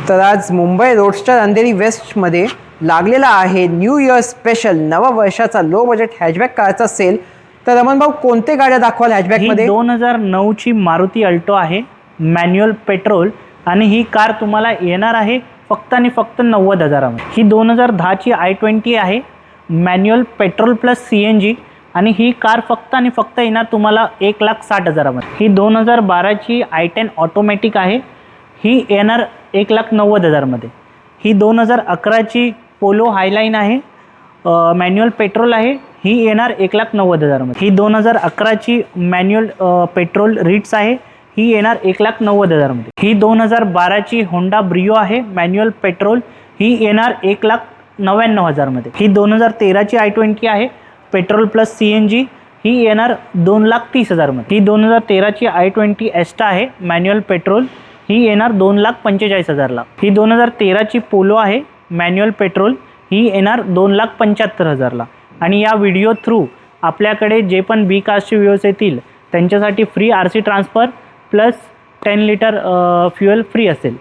तर आज मुंबई रोडस्टर अंधेरी वेस्टमध्ये लागलेला आहे न्यू इयर स्पेशल नववर्षाचा लो बजेट हॅचबॅक कारचा सेल। तर रमण भाऊ, कोणते गाड्या दाखवाल हॅचबॅकमध्ये? 2009 ची मारुती अल्टो आहे, मॅन्युअल पेट्रोल, आणि ही कार तुम्हाला येणार आहे फक्त आणि फक्त 90,000 मध्ये। ही 2010 ची i20 आहे, मॅन्युअल पेट्रोल प्लस CNG, आणि ही कार फक्त आणि फक्त येणार तुम्हाला 1,60,000 मध्ये। ही 2012 ची i10 ऑटोमॅटिक आहे, ही येणार 1,90,000 मध्ये। ही 2011 ची पोलो हायलाईन आहे, मॅन्युअल पेट्रोल आहे, ही येणार 1,90,000 मध्ये। ही 2011 ची मॅन्युअल पेट्रोल रिट्स आहे, ही येणार 1,90,000 मध्ये। ही 2012 ची होंडा ब्रिओ आहे, मॅन्युअल पेट्रोल, ही येणार 1,99,000 मध्ये। ही 2013 ची i20 आहे, पेट्रोल प्लस CNG, ही येणार 2,30,000 मध्ये। ही 2013 ची i20 एस्टा आहे, मॅन्युअल पेट्रोल, ही येणार 2,45,000 ला। ही 2013 ची पोलो आहे, मॅन्युअल पेट्रोल, ही येणार 2,75,000 ला। आणि या व्हिडिओ थ्रू आपल्याकडे जे पण बी कास्टचे व्ह्यूअर्स येतील त्यांच्यासाठी free RC transfer plus 10 litre fuel free असेल।